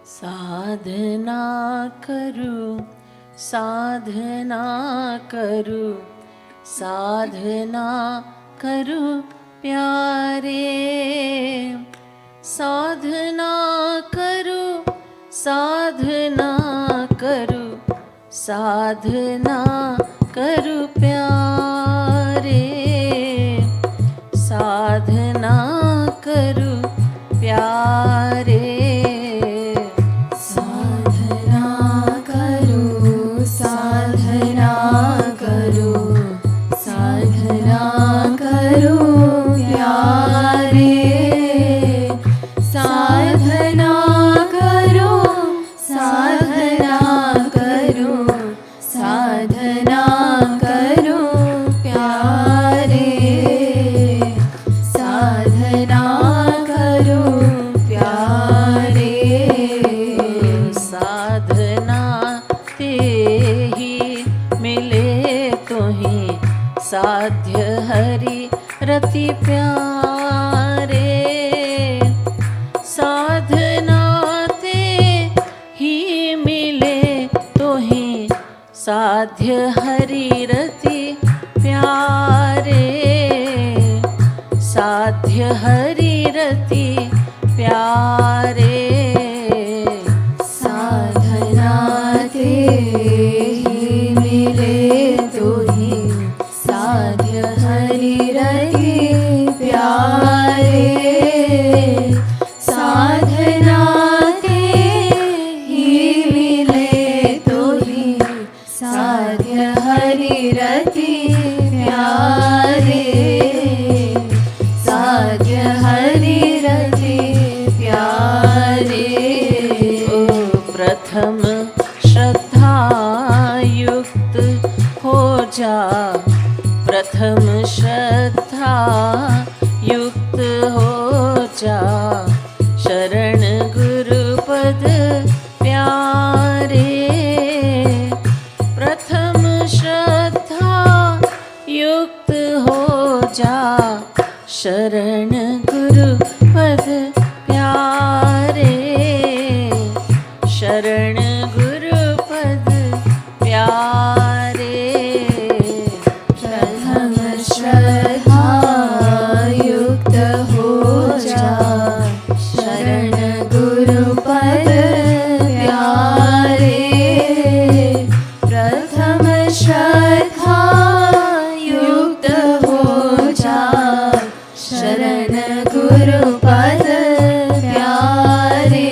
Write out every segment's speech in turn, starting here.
साधना करूं, साधना करूं, साधना करूं प्यारे। साधना करूं, साधना करूं, साधना करूं प्यारे। साधना करूं प्यारे। साधना करूं, साधना करूं प्यारे। साधना करूं, साधना करूं, साधना करूं प्यारे। साधना करूं प्यारे। साधना ते ही मिले तो ही साध्य हरि रति प्यारे। साधना ते ही मिले तो ही साध्य हरि रति प्यारे। साध्य हरि रति प्यारे। साधना ते ही मिले तो ही साध्य हरि रति प्यारे। साधना ते ही मिले तो ही साध्य हरि रति प्यारे। साध्य हरि रति प्यारे। प्रथम श्रद्धा युक्त हो जा, प्रथम श्रद्धा युक्त हो जा। शरण गुरुपद प्यारे। प्रथम श्रद्धा युक्त हो जा, शरण गुरुपद प्यारे। शरण गुरुपद प्यारे। प्रथम श्रद्धा युक्त हो जा, शरण गुरुपद प्यारे। प्रथम श्रद्धा युक्त हो जा, शरण गुरुपद प्यारे।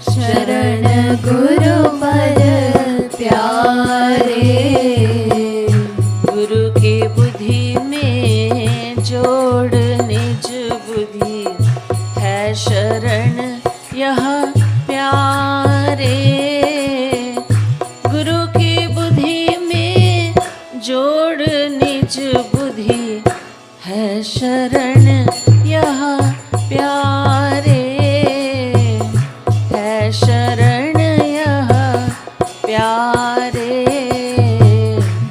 शरण गुरुपद प्यारे। गुरु की बुद्धि में जोड़ निज बुद्धि, है शरण यह प्यारे। गुरु की बुद्धि में जोड़ निज बुद्धि, है शरण यह प्यारे। है शरण यह प्यारे।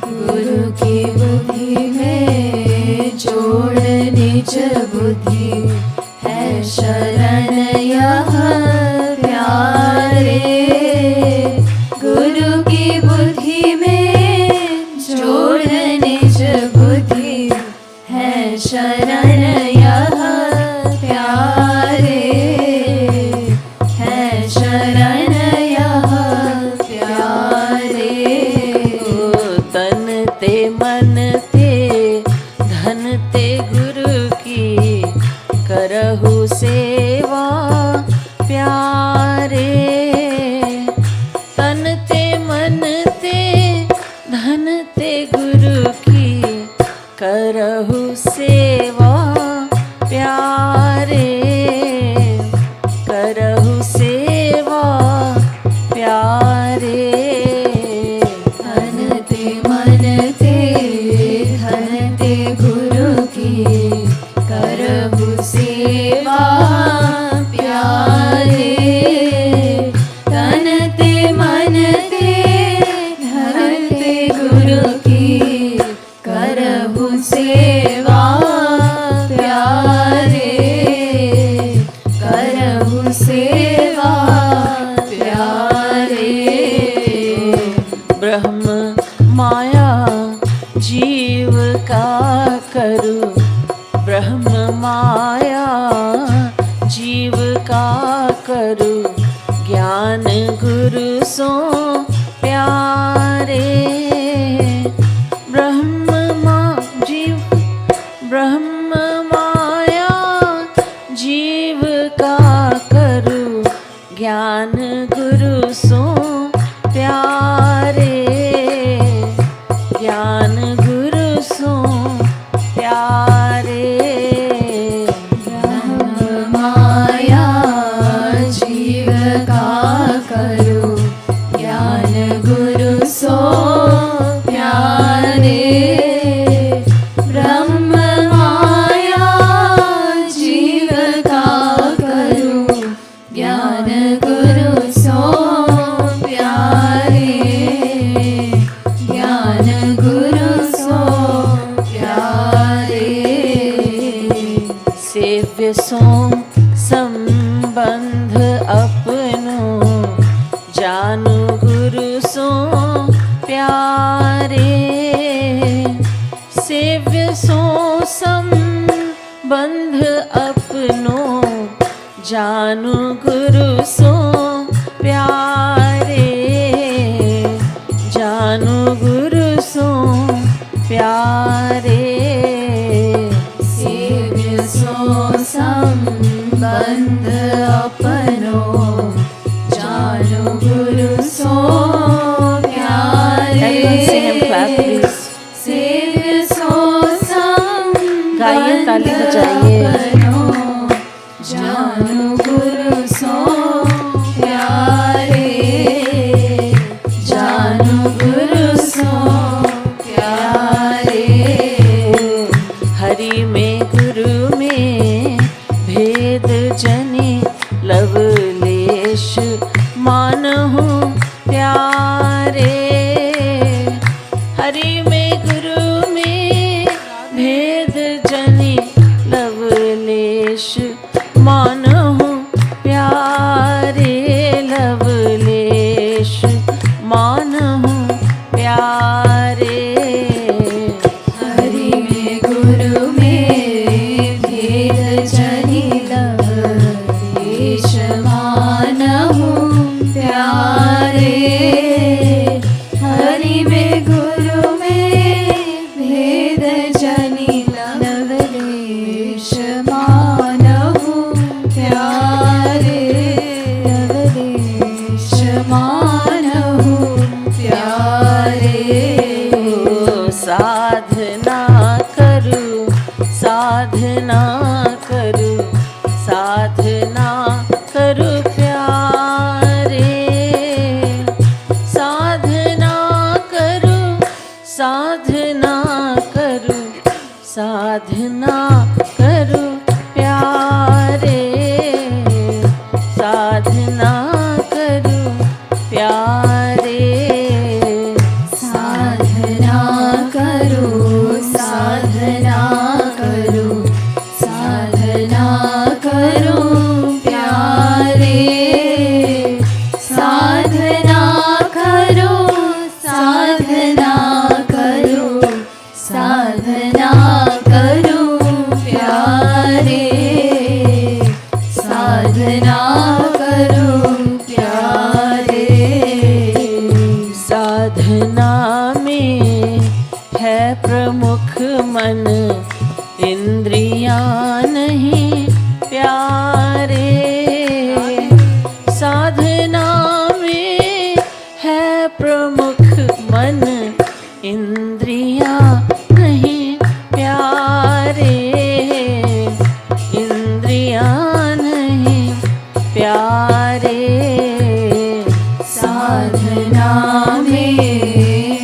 गुरु की बुद्धि में जोड़ निज बुद्धि, है शरण यह प्यारे। गुरु की बुद्धि में जोड़ निज बुद्धि, है शरण यह प्यारे। है शरण यह प्यारे। तन ते मन ते धन ते गुरु की, करहु सेवा प्यारे। तन ते मन ते धन ते गुरु की, करहु सेवा प्यारे। करहु सेवा प्यारे। तन ते मन ते धन ते गुरु की, करहु सेवा प्यारे। करहु सेवा प्यारे। ब्रह्म माया जीव का करू, ब्रह्म माया जीव का करू, ज्ञान गुरु सो प्यारे। ब्रह्म माया जीव का करू, ज्ञान गुरु सो प्यारे, ज्ञान गुरु सो प्यारे। ब्रह्म माया जीव का करू, ज्ञान गुरु सो प्यारे। ब्रह्म माया जीव का करू, ज्ञान गुरु सो प्यारे, ज्ञान गुरु सो प्यारे। सेव्य सो संबंध अपनो, जानु गुरु सो प्यारे। सेव्य सो संबंध अपनो, जानु गुरु सो प्यारे, जानु गुरु सो प्यारे। सेव्य सो संबंध अपनो, जानु गुरु सो प्यारे। Everyone sing and clap, please. सेव्य सो संबंध गाइए, ताली बजाइए। अपनो, जानु गुरु सो प्यारे, जानु गुरु सो प्यारे। हरि में गुरु में भेद जनि, लवलेश मानहु प्यारे। हरि में गुरु में भेद जनि, लवलेश मानहु प्यारे, लवलेश मानहु प्यारे। हरि में गुरु में भेद जनि, लवलेश मानहु प्यारे। हरि में गुरु में भेद जनि, लवलेश मानहु प्यारे, लवलेश मानहु प्यारे। साधना करू, साधना करू, साधना करू प्यारे। साधना करू, साधना करू, साधना करू प्यारे। साधना करू प्यारे। साधना करो, साधना करो, साधना करो प्यारे। साधना करो, साधना करो, साधना करो प्यारे। साधना करो प्यारे। साधना में है प्रमुख मन, इंद्रियां नहीं प्यारे। साधना में है प्रमुख मन, इंद्रियां नहीं प्यारे। इंद्रियां नहीं प्यारे। साधना में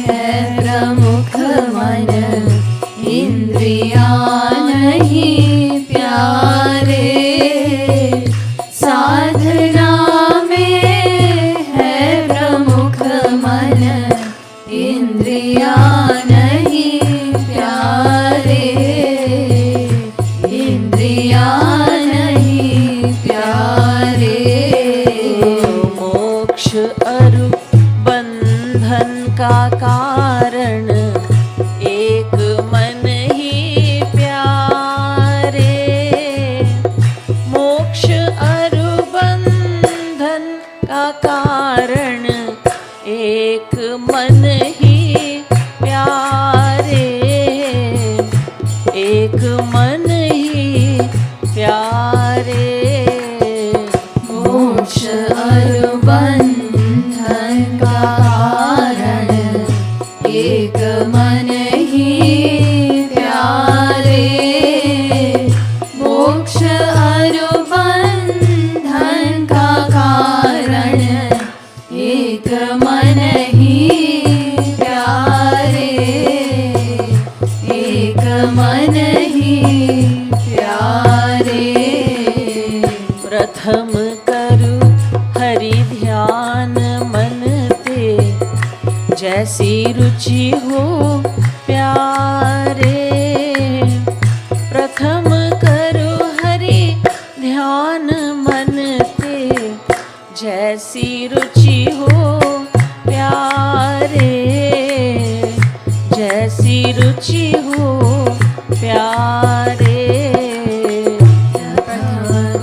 है प्रमुख मन, इंद्रियां प्यारे मोक्ष अरु बंधन का कारण एक मन ही प्यारे। मोक्ष अरु बंधन का कारण एक मन ही प्यारे। एक मन ही प्यारे। मोक्ष अरु बंधन का कारण एक मन ही प्यारे। मोक्ष अरु बंधन का कारण एक मन ही प्यारे। एक मन ही प्यारे। प्रथम करु हरि ध्यान मन ते, जैसी रुचि हो प्यारे। प्रथम करु हरि ध्यान मन ते, जैसी रुचि हो प्यारे। जैसी रुचि हो प्यारे।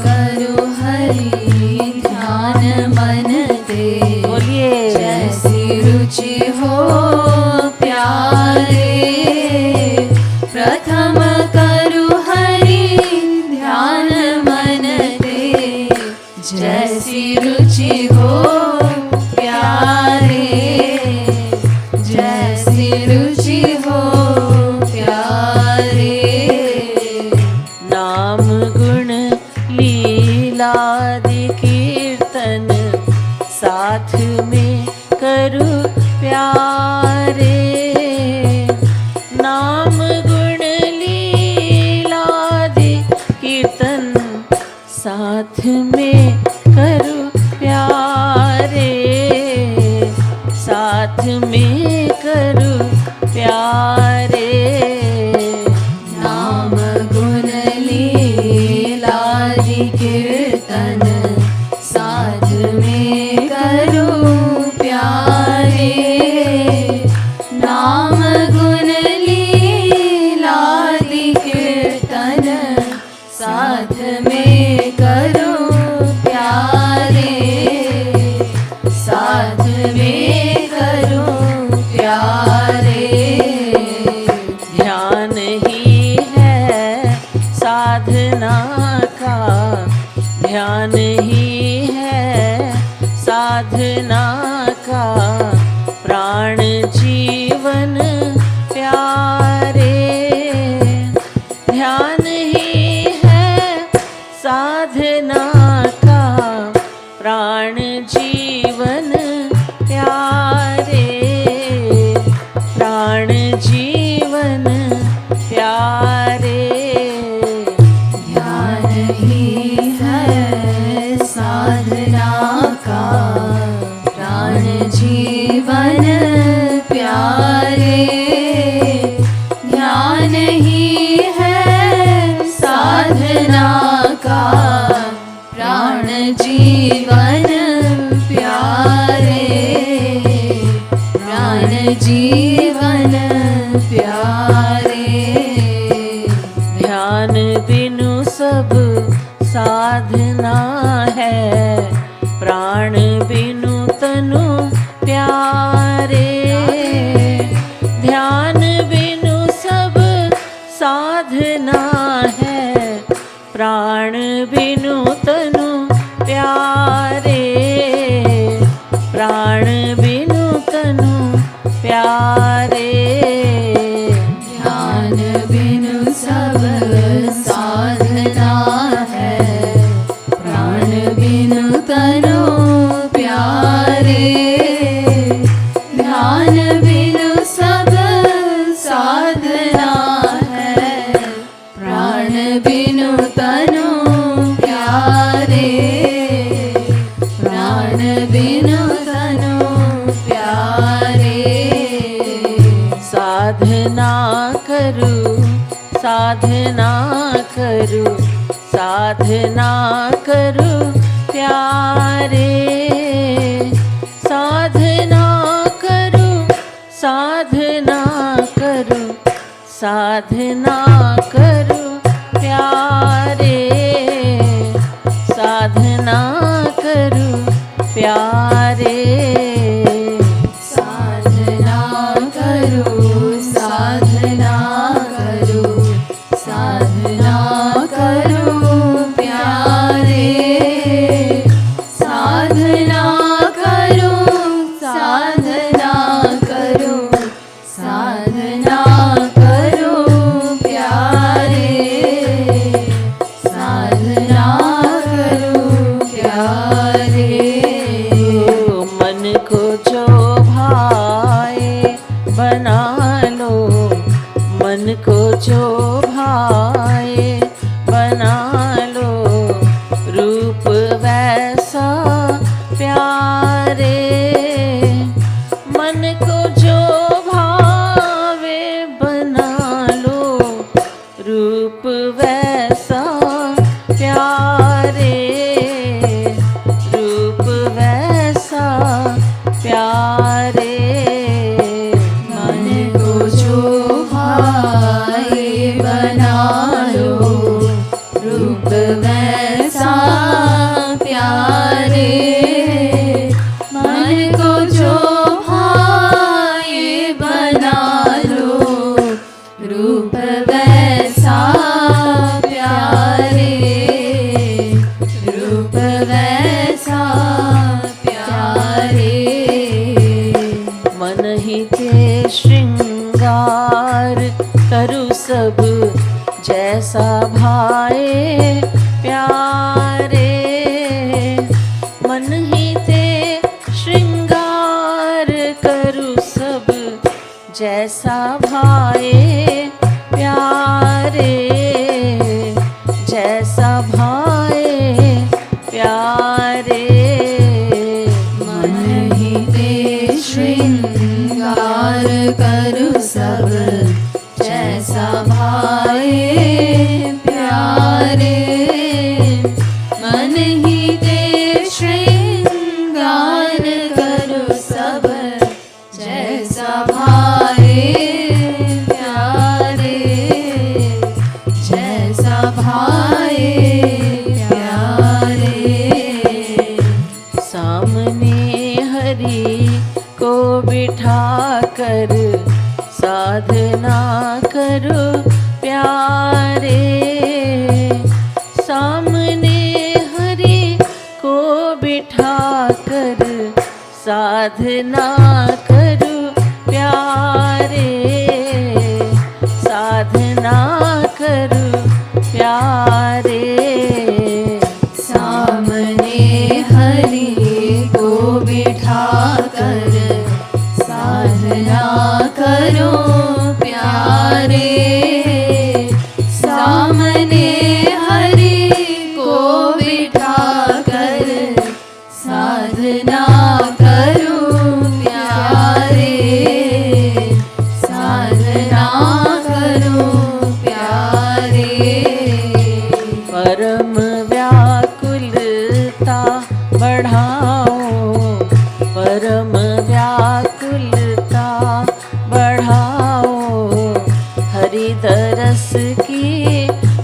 करो हरि ध्यान मन दे, बोलिए जैसी रुचि हो प्यारे। प्रथम करो हरि ध्यान मन दे, जैसी रुचि हो प्यारे। जैसी रुचि हो प्यारे। नाम गुण लीलादि कीर्तन साथ में करु प्यारे। नाम गुण लीलादि कीर्तन साथ में करु प्यारे। साथ में करु प्यारे। नाम गुण लीलादि कीर्तन साध में करो प्यारे। नाम गुण लीलादि कीर्तन साध में करो प्यारे। साध में करो प्यारे। ध्यान ही है साधना का। ध्यान ही है साधना का। प्राण जीवन प्यारे। ध्यान ही है साधना का। प्राण जीवन प्यारे। प्राण जीवन प्यारे। ध्यान ही है साधना का। प्राण जीवन प्यारे। ध्यान ही है साधना का। प्राण जीवन प्यारे। प्राण जीवन प्यारे। ध्यान बिनु सब साधना है। प्राण बिनु तनु प्यारे। ध्यान बिनु सब साधना है। प्राण बिनु तनु प्यारे। प्राण बिनु तनु प्यारे। ध्यान बिनु सब साधना है। प्राण बिनु तनु प्यारे। ध्यान बिनु सब साधना है। प्राण बिनु तनु प्यारे। प्राण बिनु तनु प्यारे। साधना करू साधना करू साधना करू साधना करो प्यारे, साधना करो प्यारे, साधना करो, साधना करो, साधना करो प्यारे, साधना करो, साधना करो, साधना करो प्यारे, साधना करो प्यारे। मन को जो भाए बना लो, मन को जो भाए बना लो, रूप वैसा प्यारे, मन को जो भावे बना लो, रूप वैसा प्यारे, रूप वैसा प्यारे, मन को जो भाए बना लो, रूप वैसा प्यारे, मन को जो भाए बना लो, रूप वैसा प्यारे, रूप वैसा प्यारे। मन ही के श्रृंगार करु सब जैसा भाए प्यारे, मन ही ते श्रृंगार करु सब जैसा भाए प्यारे, जैसा भाए प्यारे, मन ही ते श्रृंगार करु सब जैसा भाए प्यारे, मन ही ते श्रृंगार करु सब जैसा भाए प्यारे, जैसा भाए प्यारे। सामने हरि को बिठा कर साधना करो प्यारे, सामने हरि को बिठा कर साधना करो प्यारे, साधना करो प्यारे, सामने हरि को बिठा कर साधना करो प्यारे, सामने हरि को बिठा कर साधना करो प्यारे, साधना करो प्यारे। परम व्याकुलता बढ़ाओ, परम व्याकुलता बढ़ाओ, हरि दरस की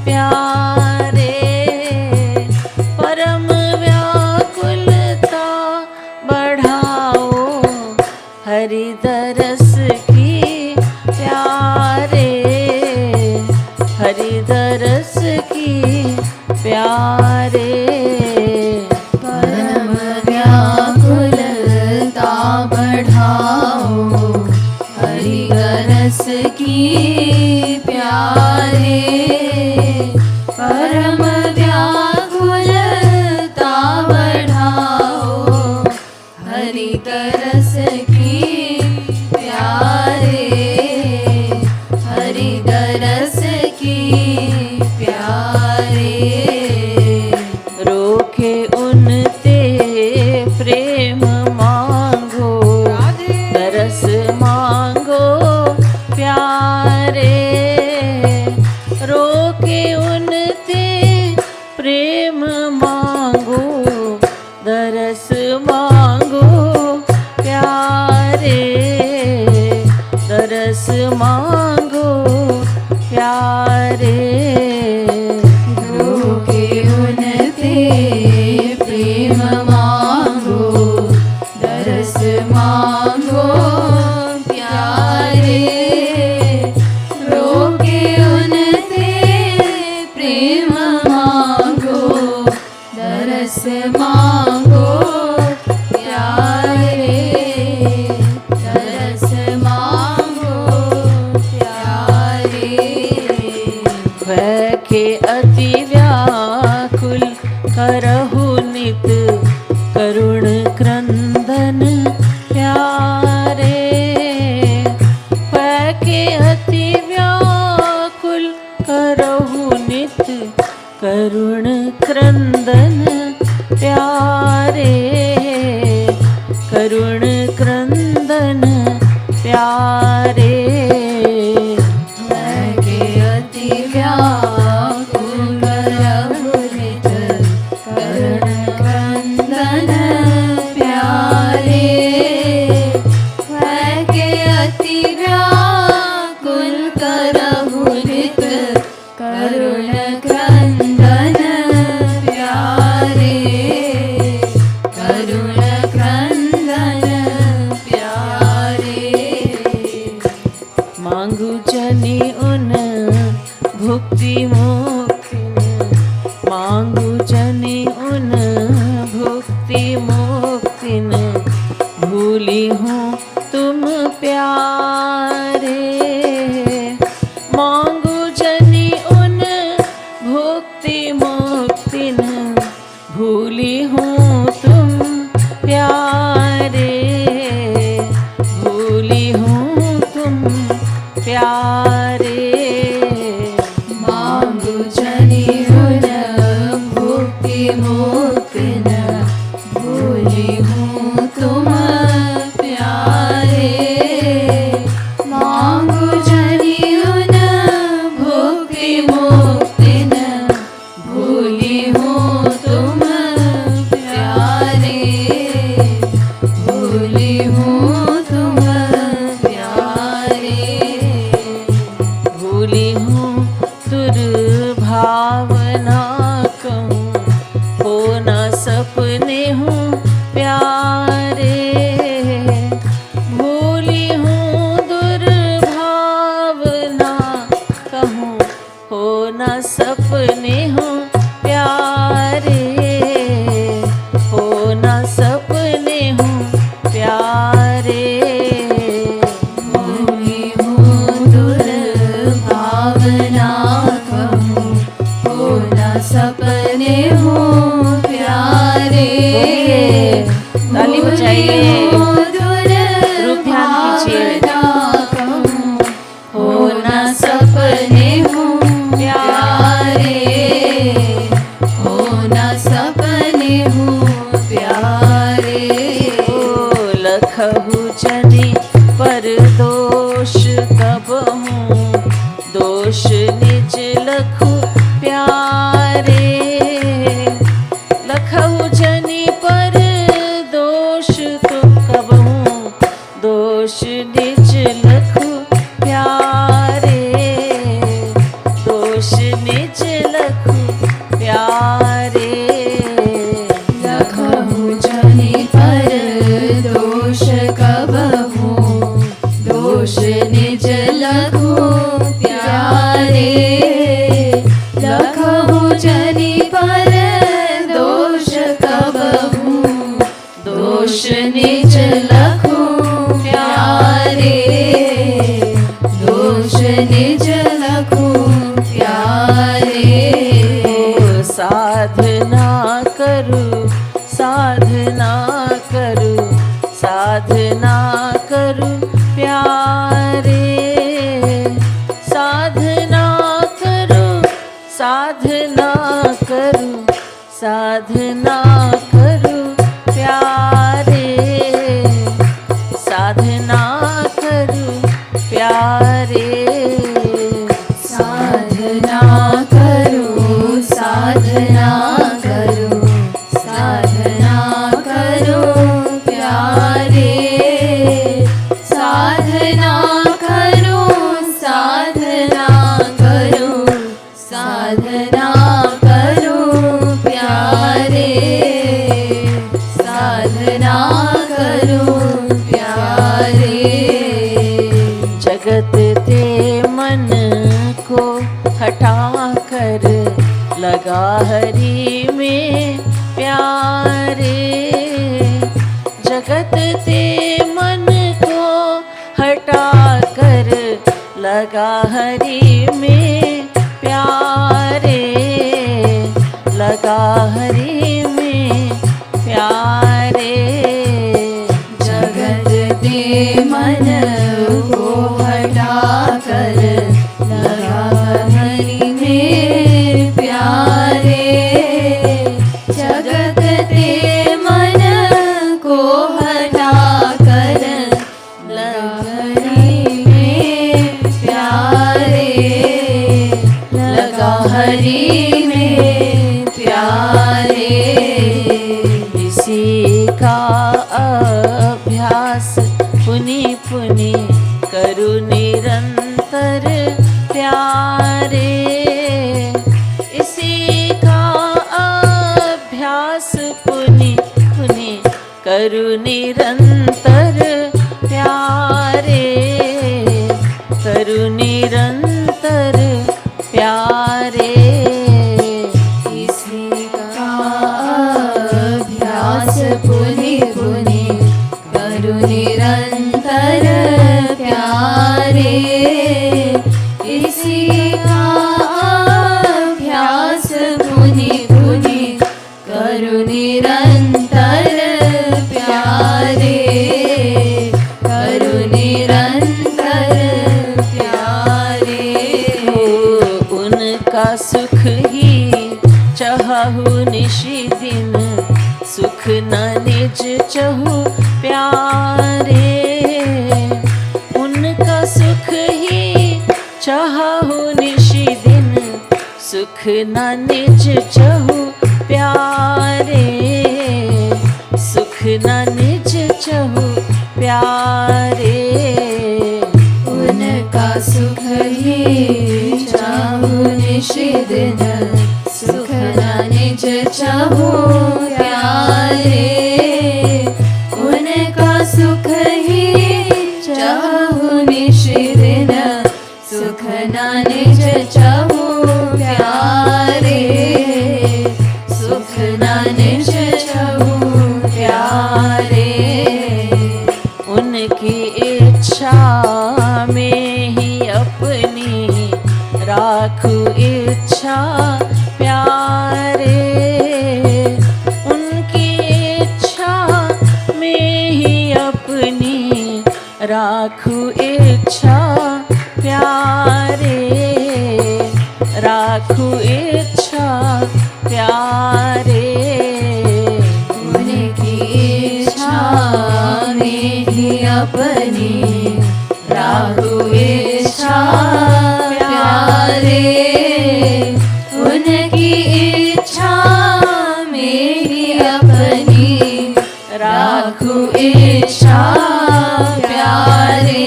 प्यारे, परम व्याकुलता बढ़ाओ, हरि दरस की प्यारे, हरि दरस की प्यारे, परम व्याकुलता प्रेम मांगो दरस मांगो प्यारे रोके उनते प्रेम मांगो दरस मांगो प्यारे दरस मांगो प्यारे वह के अति व्याकुल करहु नित करुण क्रंदन प्यारे वह के अति व्याकुल करहु नित करुण क्रंदन प्यारे करुण क्रंदन प्यारे के अति व्याकुल करहु नित करुण क्रंदन प्यारे के अति व्याकुल करहु नित करुण क्रंदन प्यारे करुण क्रंदन प्यारे मांगू जनी उन भुक्ति मुक्ति मांगू जनी उन भुक्ति मुक्ति भूली हूँ तुम प्यारे मांगू जनी उन भुक्ति मुक्ति भूली हूँ तुम प्यारे भूली हूँ तुम प्यारे मांगु जनि उन भुक्ति मुक्ति न भूली हूँ तुम प्यारे मांगु जनि उन भुक्ति मुक्ति न भूली हूँ तुम प्यारे भूली हूँ तुम प्यारे भूली हूँ दुर्भावना कहूँ हो न सपने हूँ प्यारे भूली हूँ दुर्भावना कहूँ हो न सपने हूँ प्यारे हो न सपने हूँ प्यारे भूली हूँ दुर्भावना कहूँ हो न सपने हूँ प्यारे ताली बजाइए रूप ध्यान कीजिए हो न सपने हूँ प्यारे हो न सपने हूँ प्यारे लखहु जनि पर दोष कब हूँ दोष निज लखु प्यारे लखहु जनि पर दोष तो कब हूँ दोष निज लखु प्यारे दोष निज लखु प्यारे लखहु जनि पर दोष कबहु दोष निज लखु प्यारे लखहु जनि पर दोष कबहु दोष निज लखु प्यारे दोष निज लखु प्यारे साधना करूं साधना करूं साधना करूं प्यारे साधना करूं साधना करूं साधना करूं प्यारे साधना करूं प्यारे साधना करूं साधना करूं साधना करूं प्यारे साधना करूं साधना करूं साधना करूं प्यारे साधना करो प्यारे। जगत ते मन को हटा कर लगा हरि में प्यारे। जगत ते मन को हटा कर लगा हरि में प्यारे। लगा हरि में प्यारे। जगत ते मन को हटा कर लगा हरि में प्यारे। जगत ते मन को हटा कर लगा हरि में प्यारे। लगा हरि में प्यारे। इसी का अभ्यास पुनि पुनि करू निरंतर प्यारे। इसी का अभ्यास पुनि पुनि करू निरंतर प्यारे। करू निरंतर प्यारे। इसी का अभ्यास पुनि पुनि करो निरंतर प्यारे। इसी का अभ्यास पुनि पुनि करो निरंतर प्यारे। करो निरंतर प्यारे। उनका सुख ही चाहु निशि दिन सुख न निज चहु प्यारे। उनका सुख ही चाहु निशि दिन सुख न निज चहु प्यारे। सुख न निज चहु प्यारे। उनका सुख ही चाहु निशि दिन सुख न निज चाहु प्यारे। उनका सुख ही चाहु निशि दिन सुख न निज चाहु प्यारे। सुख न निज चाहु प्यारे। उनकी इच्छा में ही अपनी राखू इच्छा प्यारे। उनकी इच्छा में ही अपनी राखू इच्छा प्यारे। राखू इच्छा प्यारे। उनकी इच्छा में ही अपनी राखू इच्छा प्यारे। उनकी इच्छा में ही अपनी राखू इच्छा प्यारे।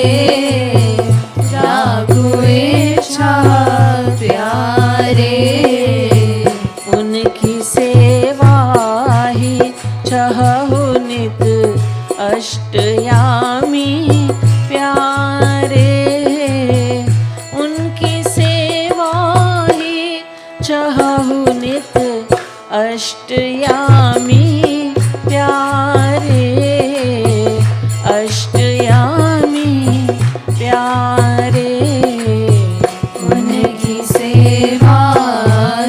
राखू इच्छा प्यारे। उनकी सेवा ही चाहु नित अष्टयामी प्यारे। उनकी सेवा ही चाहु नित अष्टयामी प्यारे। अष्टयामी प्यारे। उनकी सेवा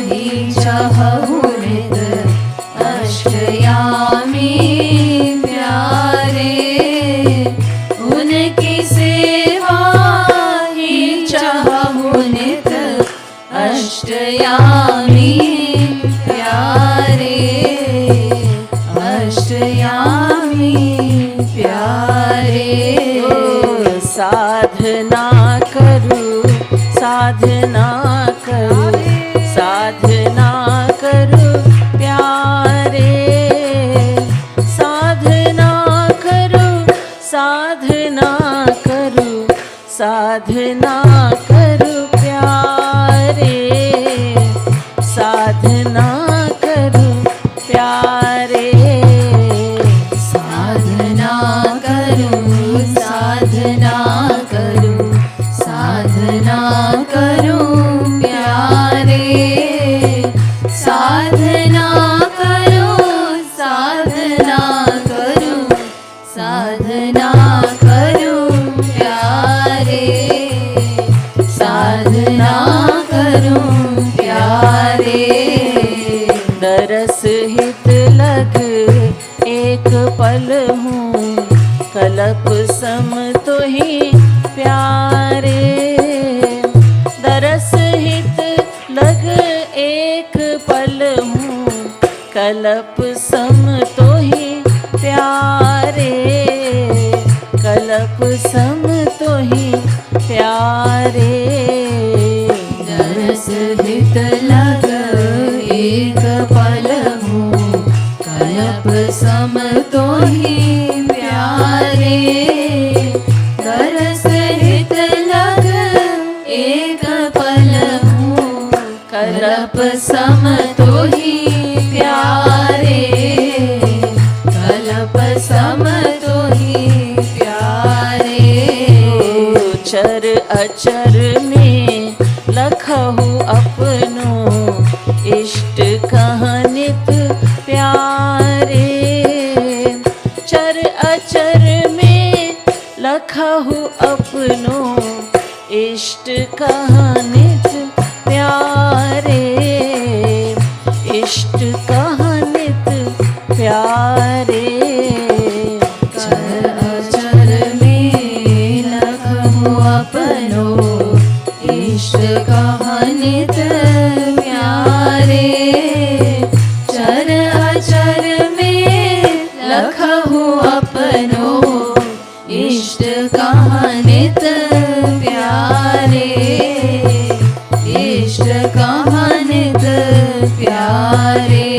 ही चाहु नित अष्टयामी प्यारे। उनकी सेवा ही चाहु नित अष्टयामी प्यारे। अष्टयामी प्यारे। साधना करू साधना करू साधना करू प्यारे। साधना करू साधना करू साधना करू प्यारे। साधना करू प्यारे। साधना करूं, साधना करूं प्यारे, साधना करूं प्यारे। दरस हित लग एक पल हूँ, कल्प सम तो ही प्यारे। दरस हित लग एक पल हूँ, कल्प सम तो ही प्यारे, कल्प सम तो ही प्यारे। दरस हित लग एक पल हूँ, कल्प सम तो ही प्यारे। दरस हित लग एक पल हूँ, कल्प सम तो ही प्यारे, कल्प सम तो ही प्यारे। चर अचर में लखहु अपनो, इष्ट कहानित प्यारे। चर अचर में लखहु अपनो, इष्ट कहानित प्यारे, इष्ट कहानित प्यारे। चर अचर में लखहु अपनो, इष्ट कहानित प्यारे। चर अचर में लखहु अपनो, इष्ट कहानित प्यारे, इष्ट कहानित प्यारे।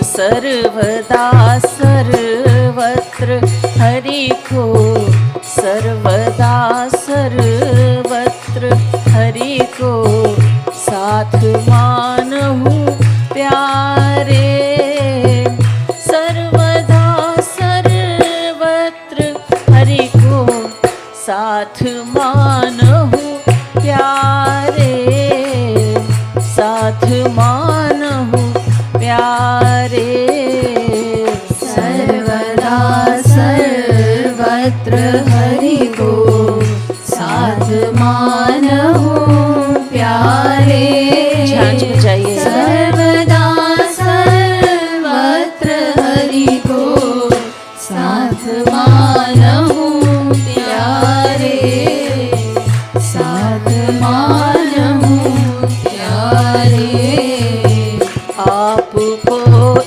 सर्वदा सर्वत्र हरि को, सर्वदा सर्वत्र हरि को साथ मानहु प्यारे। सर्वदा सर्वत्र हरि को साथ मानहु प्यारे, साथ मानहु प्यारे। सर्वदा सर्वत्र हरि को साथ मानहु प्यारे। झांझ बजाइए। सर्वदा सर्वत्र हरि को साथ मानहु प्यारे, साथ मानहु प्यारे। आपको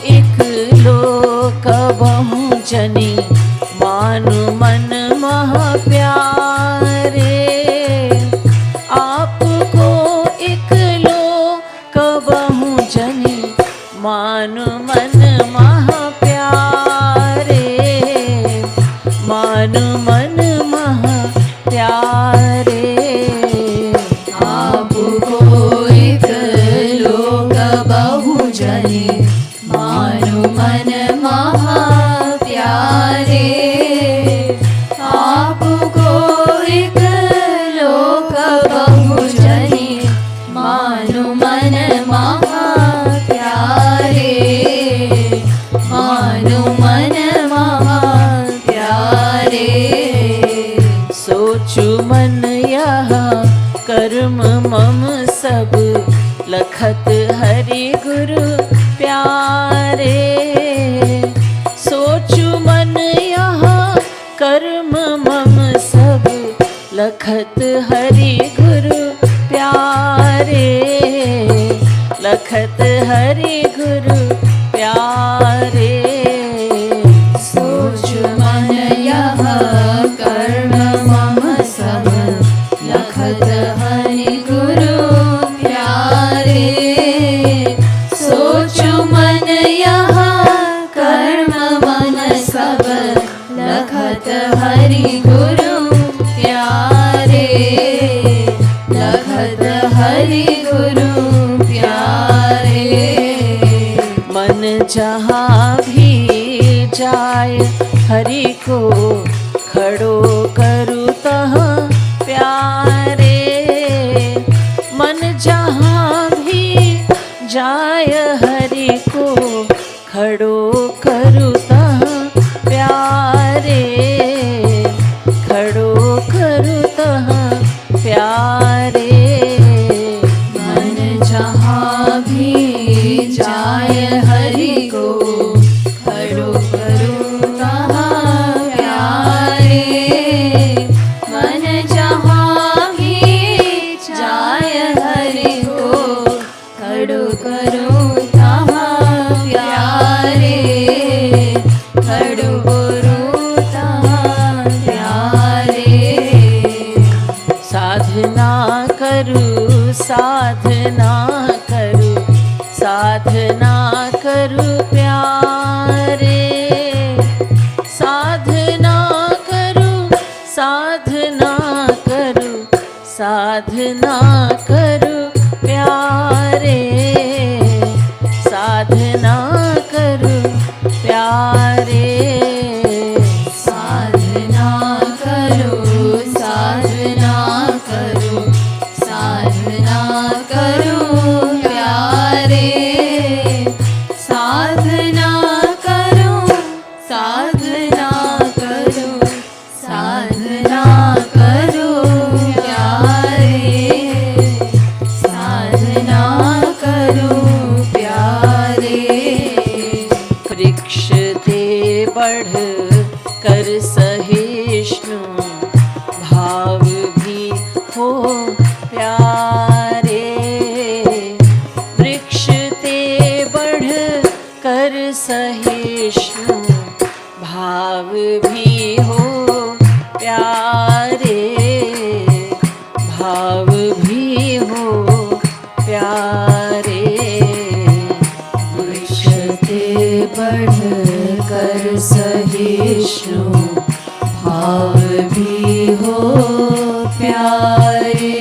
एक लोक बहु जनी, मानु मन महा प्यारे। आपको एक लोक बहु जनी, मानु मन महा प्यारे, मानु मन महा प्यारे। आपको एक लोक बहु जनी, मानो मन महा प्यारे। आपको एक लोक बहु जनी, मानो मन महा प्यारे, मानो मन महा प्यारे। सोचु मन यह कर्म मम सब, लखत हरि गुरु प्यारे। सोचु मन यह कर्म मम सब, लखत हरि गुरु प्यारे, लखत हरि गुरु प्यारे। सोच मन यह कर्म मम सब, लखत हरि गुरु प्यारे। सोच मन यह कर्म मन सब, लखत हरि गुरु प्यारे, लखत हरि गुरु प्यारे। मन जहाँ भी जाय हरि को, खड़ो करु तहाँ प्यारे। मन जहाँ भी जाय हरि को, खड़ो करू तह प्यारे, खड़ो करू तह प्यारे। मन जहाँ भी जाय हरि को, खड़ो करो तहाँ प्यारे। मन जहाँ भी जाय हरि को, खड़ो करो तहाँ प्यारे। खड़ो करो तहाँ प्यारे। साधना करूं साधना करूं साधना करूं प्यारे, साधना करूं साधना करूं साधना करूं प्यारे, साधना करूं प्यारे। साधना करो साधना करो साधना करो प्यारे। साधना करो साधना करो साधना करो प्यारे। साधना करो प्यारे। वृक्ष ते बढ़ कर सहिष्णु, भाव भी हो प्यारे। वृक्ष ते बढ़ कर सहिष्णु, भाव भी हो प्यारे, भाव भी हो प्यारे। वृक्ष ते बढ़ कर सहिष्णु, भाव भी हो प्यारे।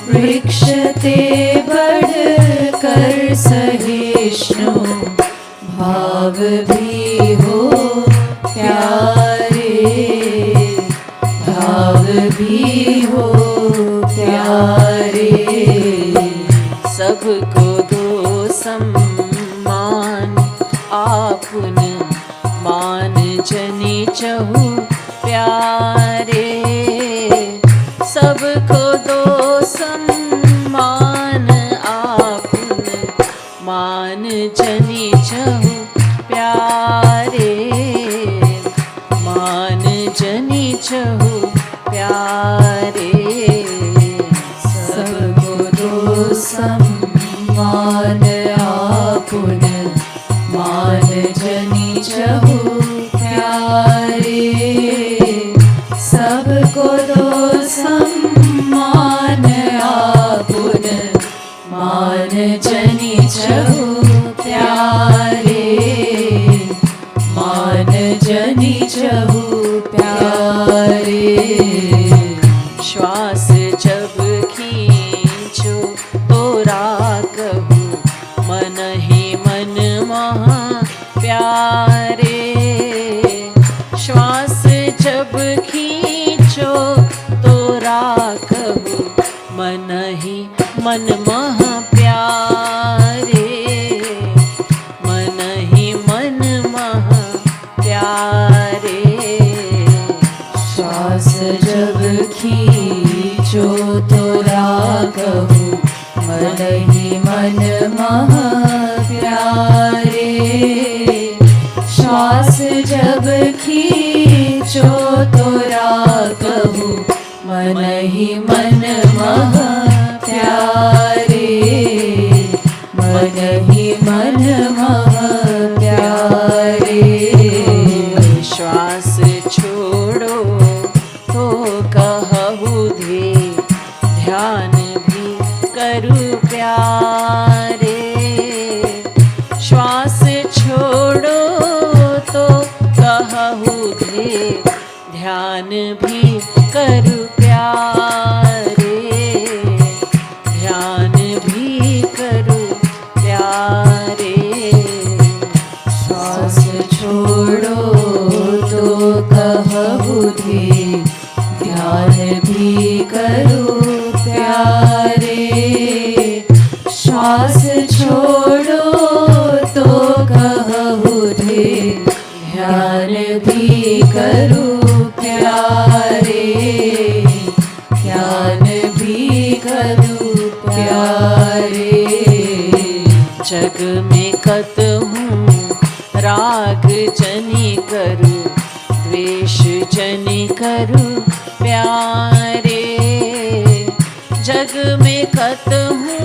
वृक्ष ते बढ़ कर सहिष्णु, भाव भी हो प्यारे। भाव भी हो प्यारे। सबको दो सम्मान, आपुन मान जनि चहु प्यारे। सबको दो सम्मान, आपुन मान जनि चहु प्यारे, मान जनि चहु प्यारे। सबको दो सम्मान, आपुन मान जनि चहु प्यारे। सबको दो सम्मान, आपुन मान जनि चहु प्यारे। मान जनि चहु प्यारे। श्वास जब खींचो तो राखहु, मन ही मन महा प्यारे। श्वास जब खींचो तो राखहु, मन ही मन महा प्यारे, मन ही मन महा प्यारे। श्वास जब खींचो तो राखहु, मन ही मन महा प्यारे। श्वास जब खींचो तो राखहु, मन ही मन महा प्यारे। मन ही मन महा प्यारे। श्वास छोड़ो तो कहहु धे, ध्यान भी करू प्यारे। श्वास छोड़ो तो कहहु धे, ध्यान भी करू प्यारे, ध्यान भी करू प्यारे। ध्यान भी करूं प्यारे, ध्यान भी करूं प्यारे। जग में कतहूँ राग जनि करूँ, द्वेष जनि करूँ प्यारे। जग में कतहूँ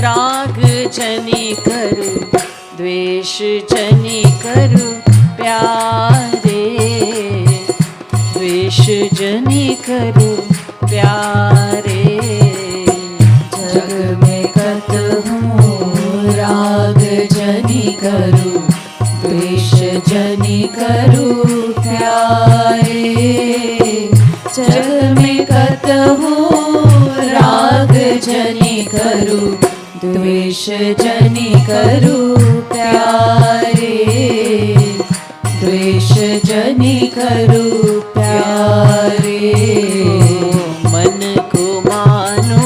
राग जनि करूँ, द्वेष जनि करूँ प्यारे। द्वेष जनि करूँ प्यारे। जग में कतहूँ राग जनि करूं, द्वेष जनि करूं प्यारे। जग में कतहूँ राग जनि करूं, द्वेष जनि करूं प्यारे। द्वेष जनि करूं प्यारे। मन को मानो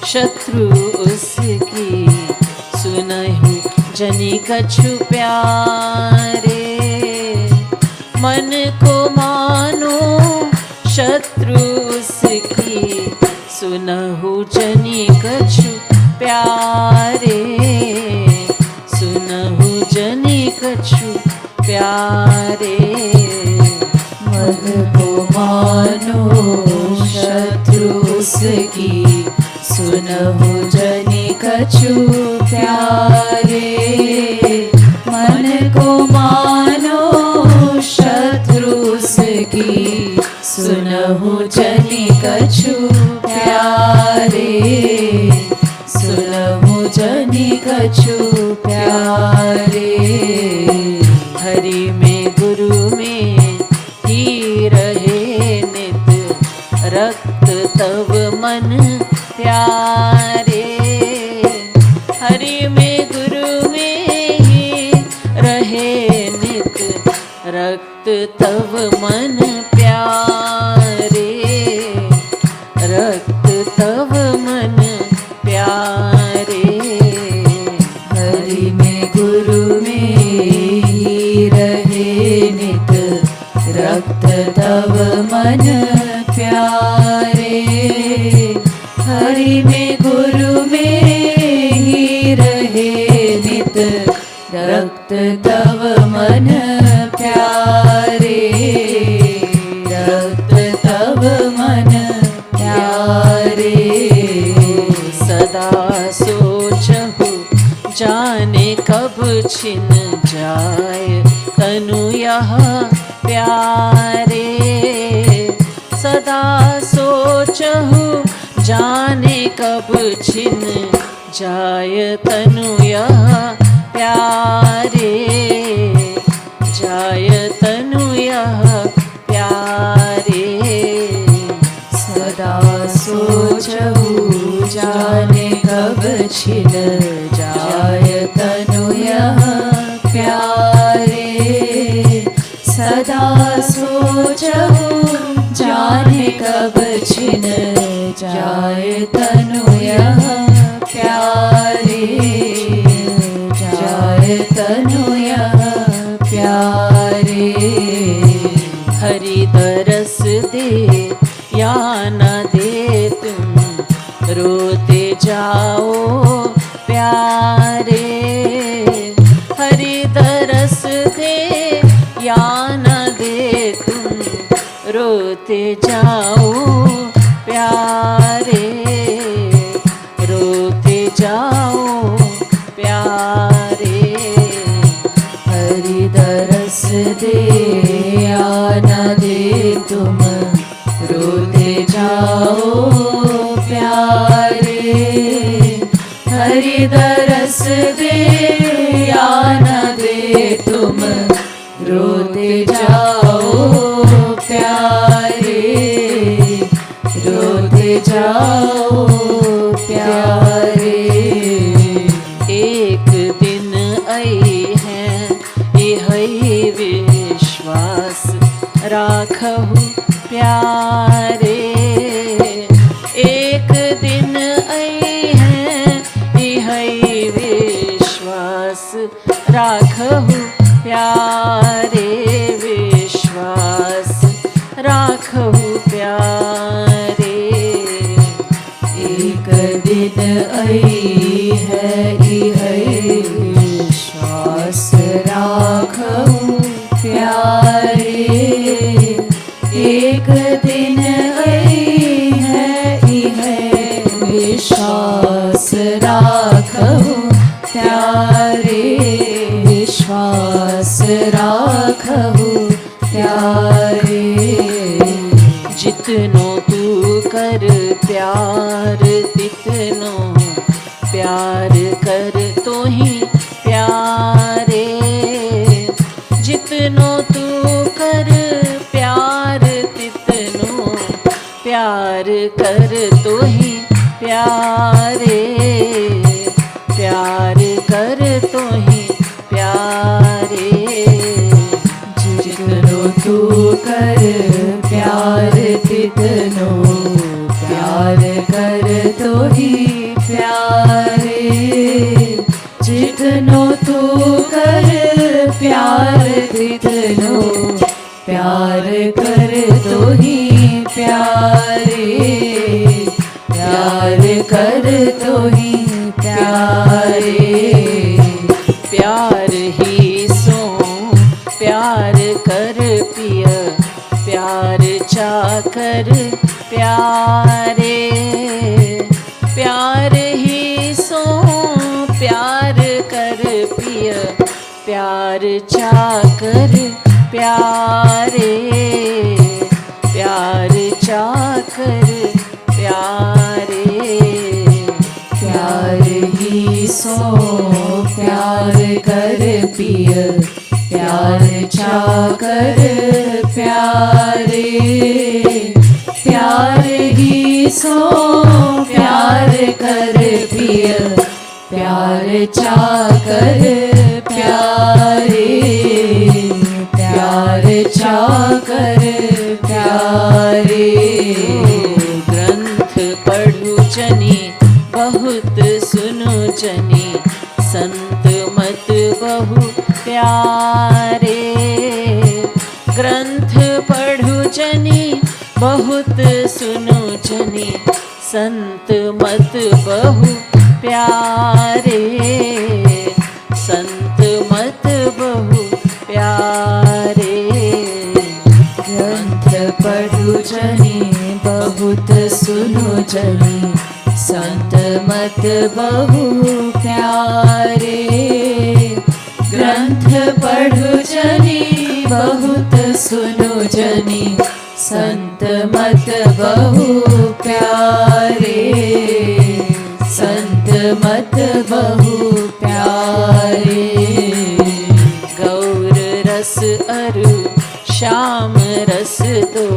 शत्रु उसकी, सुनहु जनि कछु प्यारे। मन को मानो शत्रु उसकी, सुनहु जनि कछु प्यारे। सुनहु जनि कछु प्यारे। मन को मानो शत्रु उसकी, सुनहु जनि कछु प्यारे। मन को मानो शत्रु उसकी, सुनहु जनि कछु प्यारे। सुनहु जनि कछु प्यारे। हरि में गुरु में ही रहे नित, रक्त तव मन प्यारे। हरि में गुरु में ही रहे नित, रक्त तव मन प्यारे। रक्त तव मन प्यारे। हरि में गुरु में ही रहे नित, रक्त तव मन प्यारे। हरि में गुरु में ही रहे नित, रक्त तव मन प्यारे। रक्त तव मन प्यारे। सदा सोचहु जाने कब छिन जाए तनु यह प्यारे। सदा सोचहु जाने कब छिन जाय तनु यह प्यारे। जाय तनु यह प्यारे। सदा सोचहु जाने कब छिन जाय तनु यह प्यारे। सदा सोचहु जाने कब छिन जाय तनु यह प्यारे। जाय तनु यह प्यारे। हरि दरस दे या न दे तुम, रोते जाओ प्यारे। हरि दरस दे या न दे तुम, रोते जाओ प्यारे। रोते जाओ प्यारे। हरि दरस दे या न दे तुम, रोते जाओ प्यारे। हरि दरस दे या न दे तुम, रोते जाओ प्यारे। रोते जाओ प्यारे। एक दिन आई है यही विश्वास राखहु प्यारे। एक दिन आई है यही विश्वास राखहु प्यारे विश्वास राखहु प्यारे। एक दिन आई है विश्वास राखहु प्यारे। एक दिन आई है विश्वास राखहु प्यारे। विश्वास राखहु प्यारे। जितनो तू कर प्यार तितनो प्यार कर तो ही प्यारे। जितनो तू कर प्यार तितनो प्यार कर तो ही प्यारे। प्यार कर तो ही प्यारे। जितनो तू कर प्यार तितनो प्यार कर तो ही प्यारे। जितनो तू कर प्यार तितनो प्यार कर तो ही प्यारे। प्यार कर तो ही प्यारे। प्यार ही सो प्यार कर पिय प्यार चाकर प्यारे। प्यार ही सो प्यार कर पिय प्यार चाकर प्यारे। प्यार चाकर प्यारे। प्यार ही सो प्यार कर पिय प्यार चाकर प्यारे। प्यार ही सो प्यार कर पिय प्यार चाकर प्यारे। प्यार चाकर प्यारे। ग्रंथ पढ़ू जनी बहुत सुनु जनी संत मत बहु प्यारे। ग्रंथ पढ़ू जनी बहुत सुनु जनी संत मत बहु प्यारे। संत मत बहु प्यारे। ग्रंथ पढ़ू जनी बहुत सुनो जनी संत मत बहु प्यारे। ग्रंथ पढ़ू जनी बहुत सुनो जनी संत मत बहु प्यारे। संत मत बहु प्यारे। गौर रस अरु श्याम रस दो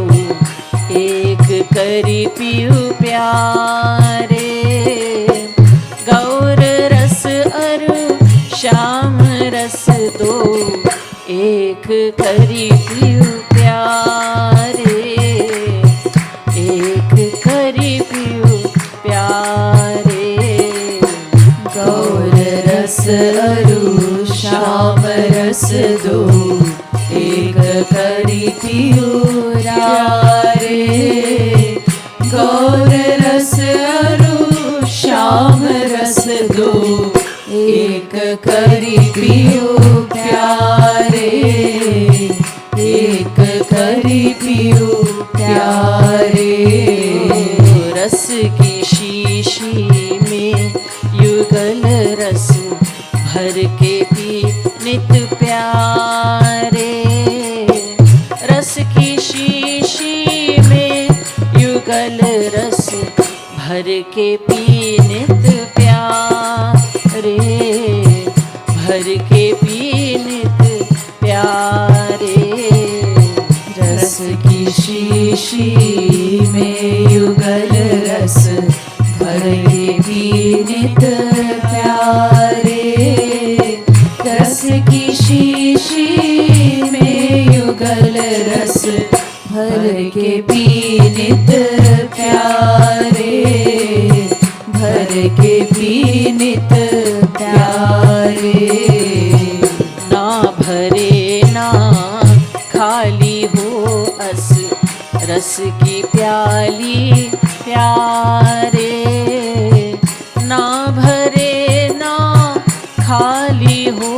एक करी पियु प्यारे। गौर रस अरु श्याम रस दो एक करी पियु प्यारे। एक करी पियु प्यारे। गौर रस अरु श्याम रस दो एक करी पियो रे। गौर रस अरु श्याम रस दो एक करी पियो प्यारे। एक करी पियो प्यारे। रस की शीशी में युगल रस भर के पी नित प्यारे। रस की शीशी में युगल रस भर के पी नित प्यारे। भर के पी नित प्यारे। रस की शीशी में युगल रस भर के पी नित प्यारे। रस की शीशी में युगल रस भर के पी नित प्यारे। भर के पी नित प्यारे। ना भरे ना खाली हो रस की प्याली प्यारे। ना भरे ना खाली हो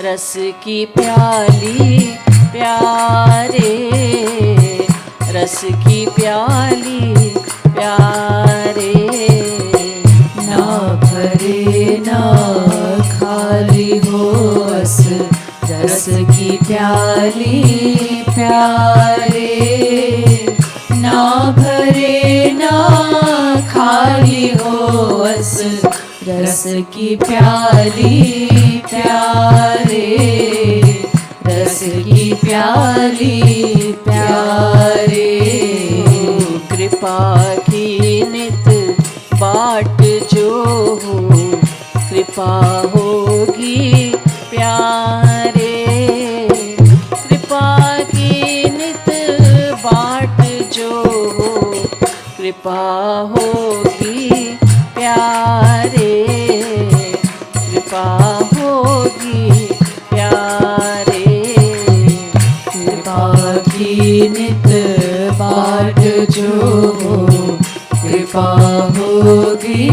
रस की प्याली प्यारे। रस की प्याली प्यारे। ना भरे ना खाली हो रस की प्याली प्यारे। ना भरे ना खाली हो रस की प्याली प्यारे। रस की प्याली प्यारे। कृपा की नित बाट जो हो कृपा होगी प्यारे। कृपा की नित बाट जो हो कृपा होगी प्यारे। कृपा होगी प्यारे। कृपा की नित बाट जो हो कृपा होगी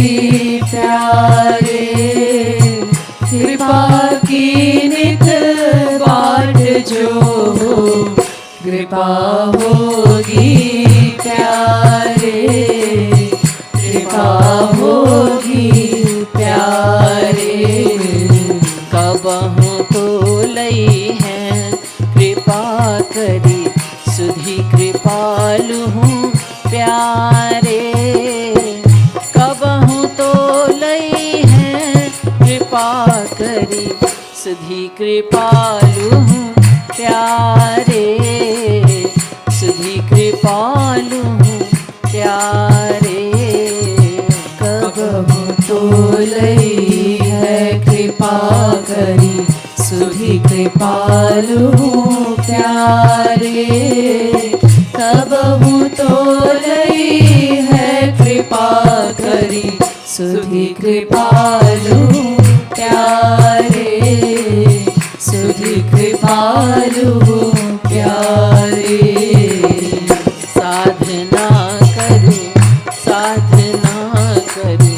प्यारे। कृपा की नित बाट जो हो कृपा होगी प्यारे। कृपा होगी प्यारे। कबहु तो लई है कृपा करी सुधी कृपालु हूँ प्यारे। कबहु तो लई है कृपा करी सुधी कृपालु हूँ प्यारे। सुधी कृपालु हूँ प्यारे। कबहु तो लई है कृपा करी सुधी कृपालु प्यारे। कबहु तो लई है कृपा करी सुधी कृपालु प्यारे। सुधी कृपालु प्यारे। साधना करूं साधना करूं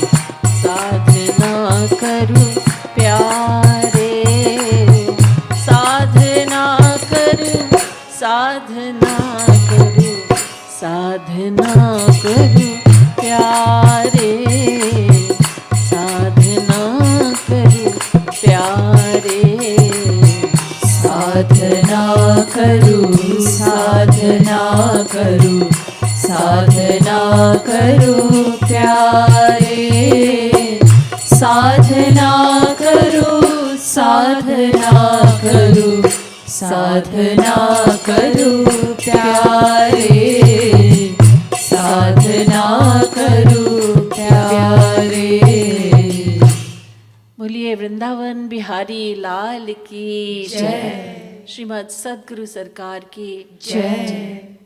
साधना करूं प्यारे। साधना करूं साधना करूं साधना करूं प्यारे। साधना करूं प्यारे। साधना करूं साधना करूं साधना करूं प्यारे। साधना करूं साधना करूं साधना करूं प्यारे। साधना करूं प्यारे। बोलिए वृंदावन बिहारी लाल की जय। श्रीमद् सद्गुरु सरकार की जय।